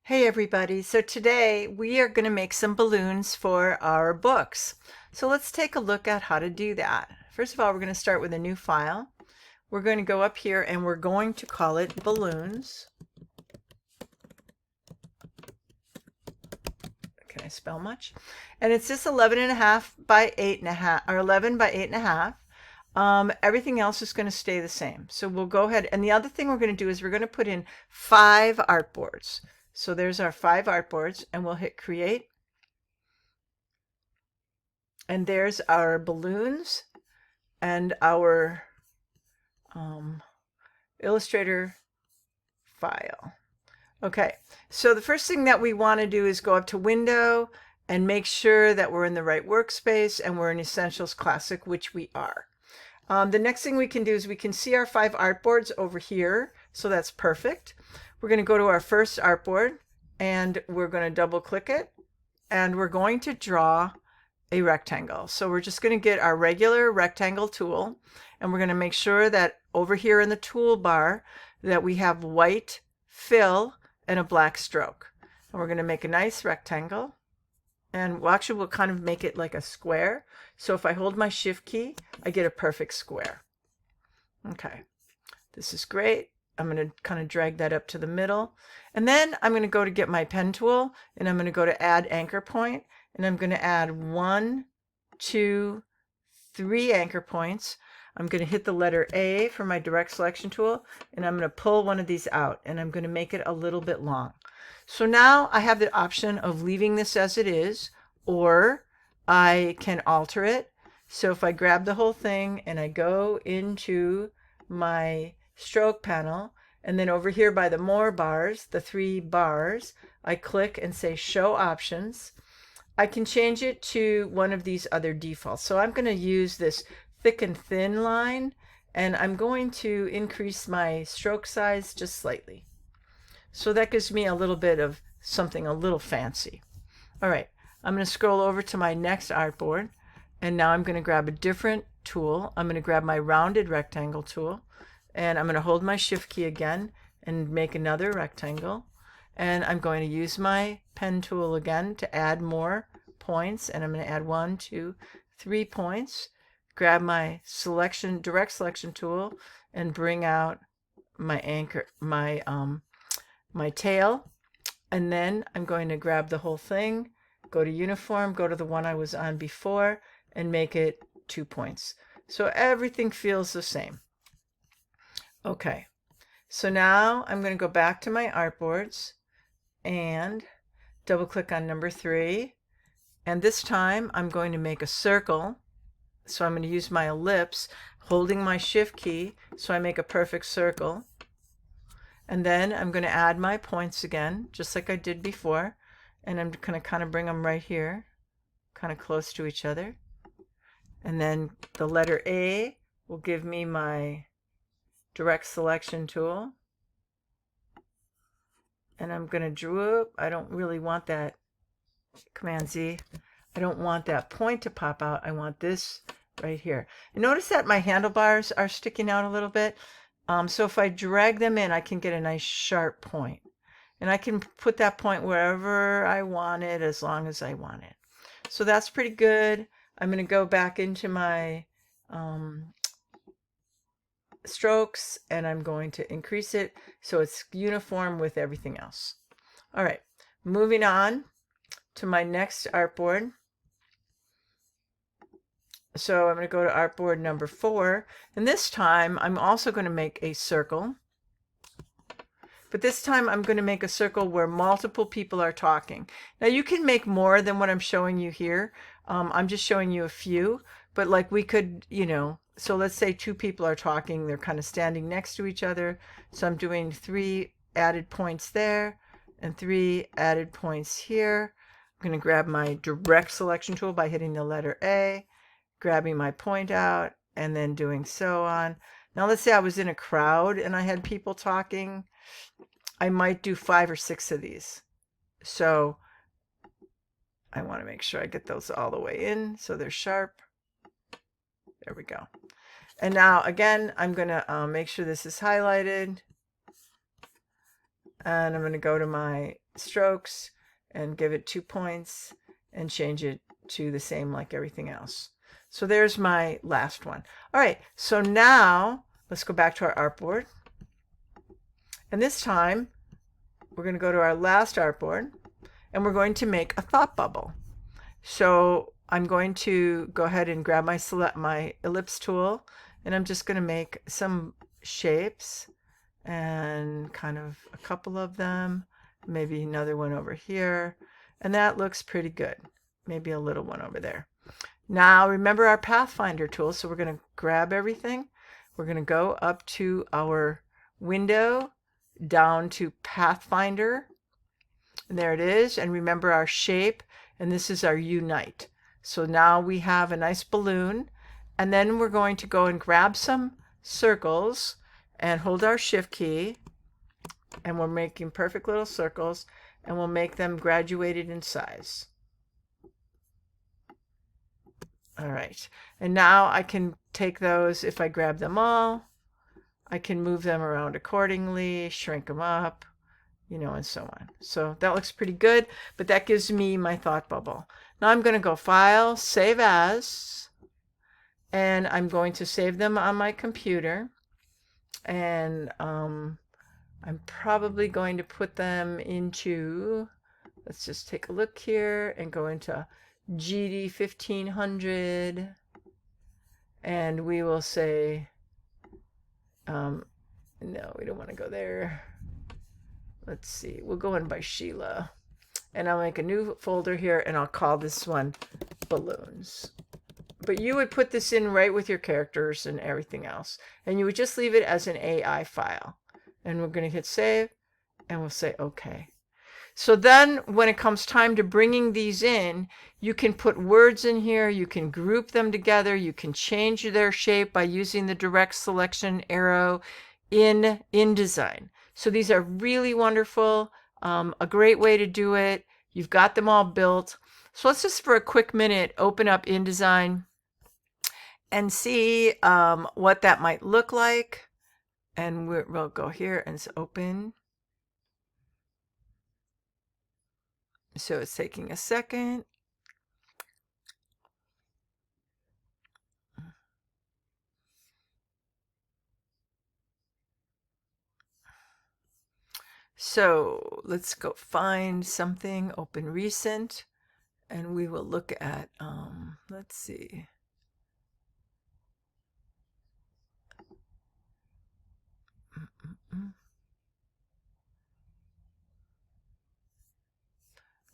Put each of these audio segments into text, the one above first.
Hey everybody, so today we are going to make some balloons for our books. So let's take a look at how to do that. First of all, we're going to start with a new file. We're going to go up here and we're going to call it balloons. Can I spell much? And it's just 11.5 by 8.5 or 11 by 8.5. Everything else is going to stay the same. So we'll go ahead. And the other thing we're going to do is we're going to put in 5 artboards. So there's our 5 artboards and we'll hit create. And there's our balloons and our Illustrator file. Okay, so the first thing that we want to do is go up to Window and make sure that we're in the right workspace and we're in Essentials Classic, which we are. The next thing we can do is we can see our 5 artboards over here, so that's perfect. We're going to go to our first artboard and we're going to double click it and we're going to draw a rectangle. So we're just going to get our regular rectangle tool and we're going to make sure that over here in the toolbar that we have white fill and a black stroke. And we're going to make a nice rectangle. And we'll kind of make it like a square. So if I hold my shift key, I get a perfect square. Okay, this is great. I'm going to kind of drag that up to the middle. And then I'm going to go to get my pen tool and I'm going to go to add anchor point. And I'm going to add 1, 2, 3 anchor points. I'm going to hit the letter A for my direct selection tool and I'm going to pull one of these out and I'm going to make it a little bit long. So now I have the option of leaving this as it is, or I can alter it. So if I grab the whole thing and I go into my stroke panel, and then over here by the more bars, the 3 bars, I click and say show options. I can change it to one of these other defaults. So I'm going to use this thick and thin line, and I'm going to increase my stroke size just slightly. So that gives me a little bit of something a little fancy. All right, I'm going to scroll over to my next artboard, and now I'm going to grab a different tool. I'm going to grab my rounded rectangle tool, and I'm going to hold my shift key again and make another rectangle. And I'm going to use my pen tool again to add more points, and I'm going to add 1, 2, 3 points. Grab my direct selection tool and bring out my anchor, my tail, and then I'm going to grab the whole thing, go to uniform, go to the one I was on before, and make it 2 points. So everything feels the same. Okay, so now I'm going to go back to my artboards and double click on number 3, and this time I'm going to make a circle. So I'm going to use my ellipse, holding my shift key, so I make a perfect circle. And then I'm going to add my points again, just like I did before. And I'm going to kind of bring them right here, kind of close to each other. And then the letter A will give me my direct selection tool. And I'm going to droop. I don't really want that, Command Z. I don't want that point to pop out. I want this right here. And notice that my handlebars are sticking out a little bit. So if I drag them in, I can get a nice sharp point. And I can put that point wherever I want it as long as I want it. So that's pretty good. I'm going to go back into my strokes and I'm going to increase it so it's uniform with everything else. All right, moving on to my next artboard. So I'm going to go to artboard number 4, and this time I'm also going to make a circle. But this time I'm going to make a circle where multiple people are talking. Now you can make more than what I'm showing you here. I'm just showing you a few, but like we could, so let's say 2 people are talking, they're kind of standing next to each other. So I'm doing 3 added points there and 3 added points here. I'm going to grab my direct selection tool by hitting the letter A, grabbing my point out, and then doing so on. Now let's say I was in a crowd and I had people talking. I might do 5 or 6 of these. So I want to make sure I get those all the way in so they're sharp. There we go. And now again, I'm going to make sure this is highlighted. And I'm going to go to my strokes and give it 2 points and change it to the same like everything else. So there's my last one. All right, so now let's go back to our artboard. And this time we're going to go to our last artboard and we're going to make a thought bubble. So I'm going to go ahead and grab my ellipse tool, and I'm just going to make some shapes and kind of a couple of them, maybe another one over here, and that looks pretty good. Maybe a little one over there. Now remember our Pathfinder tool, so we're going to grab everything. We're going to go up to our window, down to Pathfinder, and there it is. And remember our shape, and this is our Unite. So now we have a nice balloon, and then we're going to go and grab some circles and hold our shift key, and we're making perfect little circles, and we'll make them graduated in size. All right, and now I can take those. If I grab them all, I can move them around accordingly, shrink them up, you know, and so on. So that looks pretty good, but that gives me my thought bubble. Now I'm going to go File, Save As, and I'm going to save them on my computer. And I'm probably going to put them into, let's just take a look here and go into GD 1500, and we will say, no, we don't want to go there. Let's see, we'll go in by Sheila, and I'll make a new folder here, and I'll call this one Balloons. But you would put this in right with your characters and everything else, and you would just leave it as an AI file. And we're going to hit save, and we'll say OK. So then when it comes time to bringing these in, you can put words in here, you can group them together, you can change their shape by using the direct selection arrow in InDesign. So these are really wonderful, a great way to do it. You've got them all built. So let's just for a quick minute open up InDesign and see what that might look like. And we'll go here and it's open. So it's taking a second. So let's go find something, open recent, and we will look at, let's see.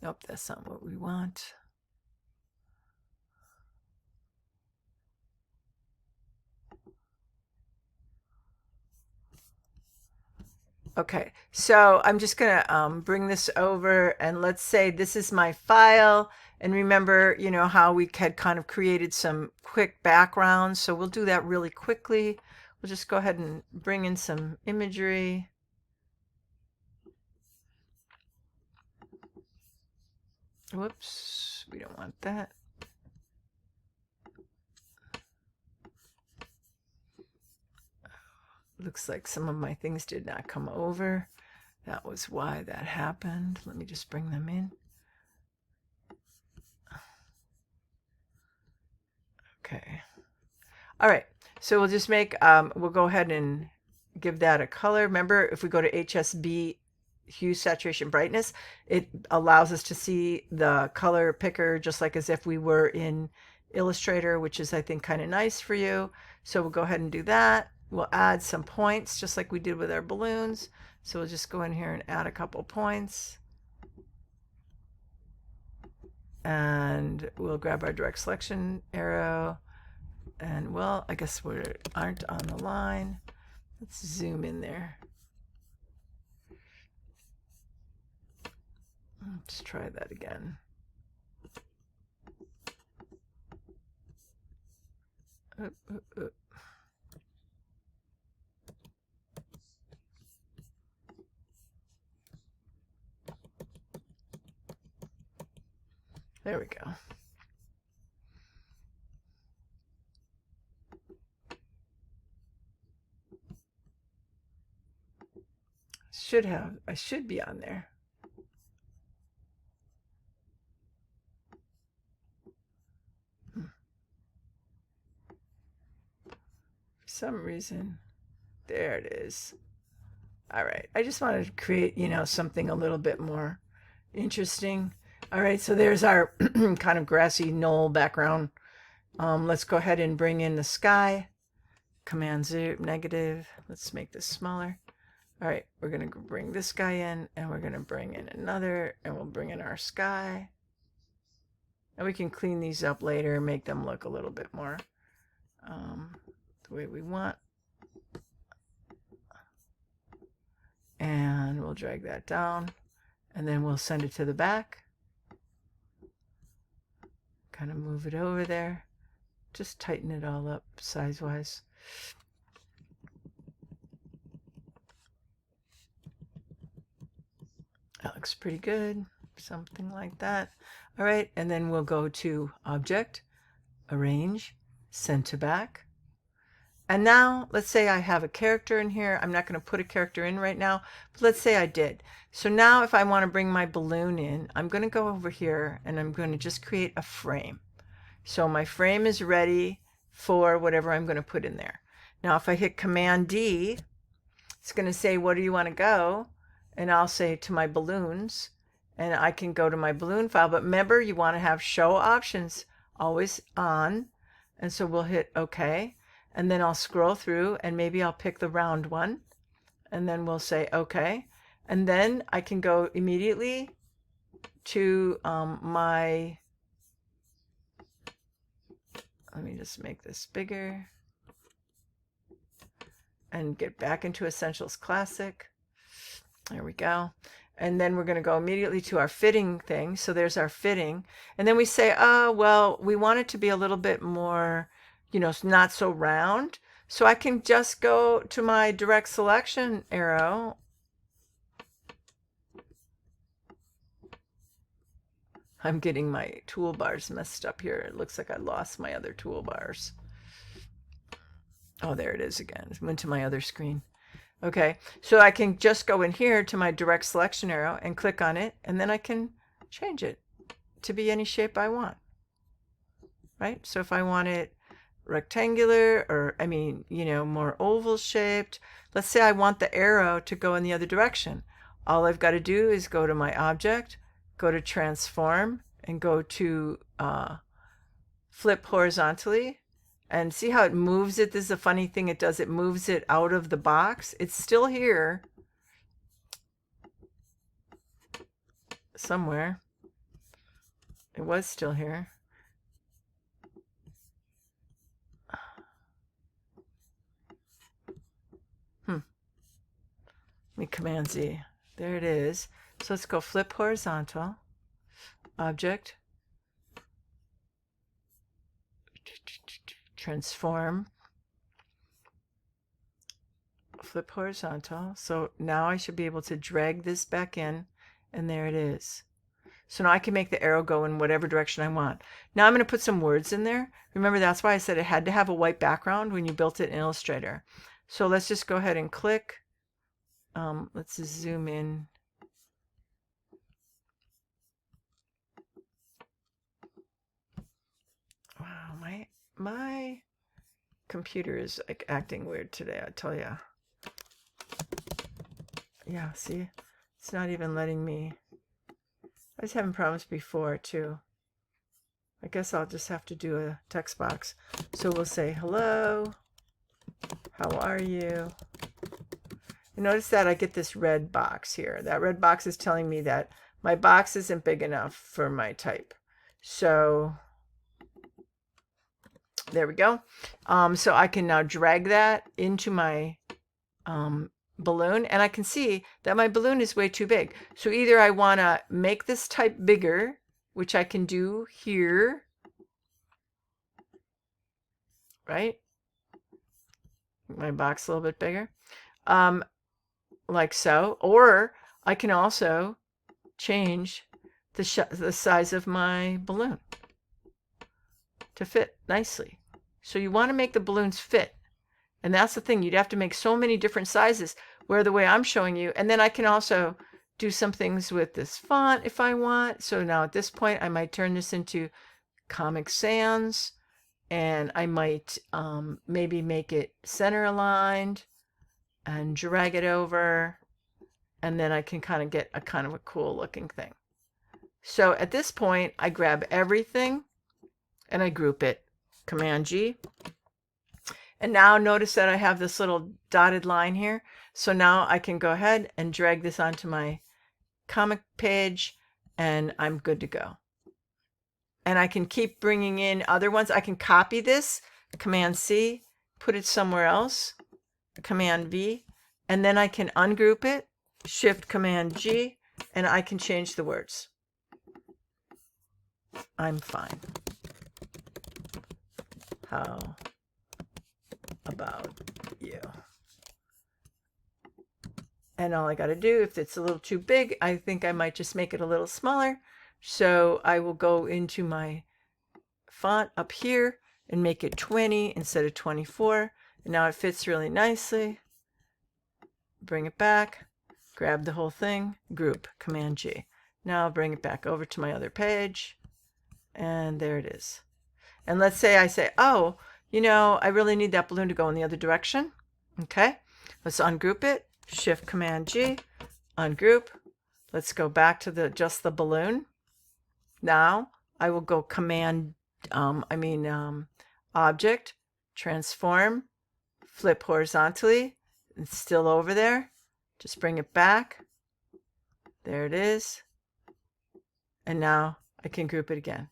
Nope, that's not what we want. Okay, so I'm just gonna bring this over, and let's say this is my file. And remember, you know, how we had kind of created some quick backgrounds. So we'll do that really quickly. We'll just go ahead and bring in some imagery. Whoops, we don't want that. Looks like some of my things did not come over. That was why that happened. Let me just bring them in. Okay. All right. So we'll just make, we'll go ahead and give that a color. Remember, if we go to HSB, hue, saturation, brightness, it allows us to see the color picker just like as if we were in Illustrator, which is, I think, kind of nice for you. So we'll go ahead and do that. We'll add some points just like we did with our balloons. So we'll just go in here and add a couple points. And we'll grab our direct selection arrow. And well, I guess we aren't on the line. Let's zoom in there. Let's try that again. There we go. I should be on there. For some reason, there it is. All right, I just wanted to create, something a little bit more interesting. All right, so there's our kind of grassy knoll background. Let's go ahead and bring in the sky. Command 0, negative. Let's make this smaller. All right, we're going to bring this guy in, and we're going to bring in another, and we'll bring in our sky. And we can clean these up later and make them look a little bit more the way we want. And we'll drag that down, and then we'll send it to the back. Kind of move it over there. Just tighten it all up size-wise. That looks pretty good. Something like that. All right, and then we'll go to Object, Arrange, Send to Back. And now, let's say I have a character in here. I'm not going to put a character in right now, but let's say I did. So now if I want to bring my balloon in, I'm going to go over here and I'm going to just create a frame. So my frame is ready for whatever I'm going to put in there. Now if I hit Command D, it's going to say, where do you want to go? And I'll say to my balloons, and I can go to my balloon file. But remember, you want to have show options always on. And so we'll hit OK. And then I'll scroll through and maybe I'll pick the round one. And then we'll say OK. And then I can go immediately to let me just make this bigger and get back into Essentials Classic. There we go. And then we're going to go immediately to our fitting thing. So there's our fitting. And then we say, oh, well, we want it to be a little bit more, not so round. So I can just go to my direct selection arrow. I'm getting my toolbars messed up here. It looks like I lost my other toolbars. Oh, there it is again. It went to my other screen. Okay, so I can just go in here to my direct selection arrow and click on it, and then I can change it to be any shape I want. Right? So if I want it rectangular, or more oval shaped, let's say I want the arrow to go in the other direction. All I've got to do is go to my object, go to transform, and go to flip horizontally. And see how it moves it? This is a funny thing it does. It moves it out of the box. It's still here somewhere. It was still here. Let me Command Z. There it is. So let's go flip horizontal. Object. Transform, flip horizontal. So now I should be able to drag this back in, and there it is. So now I can make the arrow go in whatever direction I want. Now I'm going to put some words in there. Remember, that's why I said it had to have a white background when you built it in Illustrator. So let's just go ahead and click. Let's just zoom in. Wow, my computer is like acting weird today, I tell you. Yeah, see, it's not even letting me. I was having problems before too. I guess I'll just have to do a text box. So we'll say, hello, how are you? And notice that I get this red box here. That red box is telling me that my box isn't big enough for my type. So there we go. So I can now drag that into my balloon, and I can see that my balloon is way too big. So either I want to make this type bigger, which I can do here, right? My box a little bit bigger, like so. Or I can also change the size of my balloon to fit nicely. So you want to make the balloons fit. And that's the thing. You'd have to make so many different sizes. where the way I'm showing you. And then I can also do some things with this font if I want. So now at this point, I might turn this into Comic Sans, and I might maybe make it center aligned and drag it over. And then I can kind of get a kind of a cool looking thing. So at this point, I grab everything and I group it. Command G. And now notice that I have this little dotted line here. So now I can go ahead and drag this onto my comic page and I'm good to go. And I can keep bringing in other ones. I can copy this, Command C, put it somewhere else, Command V, and then I can ungroup it, Shift Command G, and I can change the words. I'm fine. How about you? And all I got to do, if it's a little too big, I think I might just make it a little smaller. So I will go into my font up here and make it 20 instead of 24. And now it fits really nicely. Bring it back, grab the whole thing, group, Command G. Now I'll bring it back over to my other page. And there it is. And let's say I say, oh, you know, I really need that balloon to go in the other direction. Okay, let's ungroup it. Shift Command G, ungroup. Let's go back to just the balloon. Now I will go Command, Object, Transform, flip horizontally. It's still over there. Just bring it back. There it is. And now I can group it again.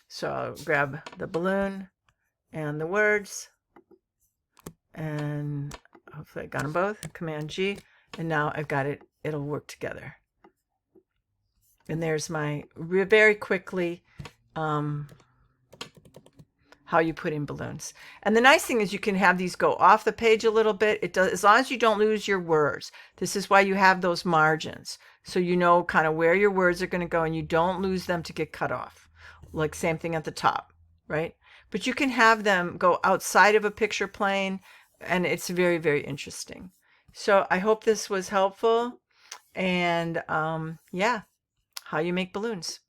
So I'll grab the balloon and the words, and hopefully I got them both. Command G, and now I've got it. It'll work together. And there's my very quickly how you put in balloons. And the nice thing is you can have these go off the page a little bit. It does, as long as you don't lose your words. This is why you have those margins, so you know kind of where your words are going to go and you don't lose them to get cut off. Like same thing at the top, right? But you can have them go outside of a picture plane, and it's very, very interesting. So I hope this was helpful. And yeah, how you make balloons.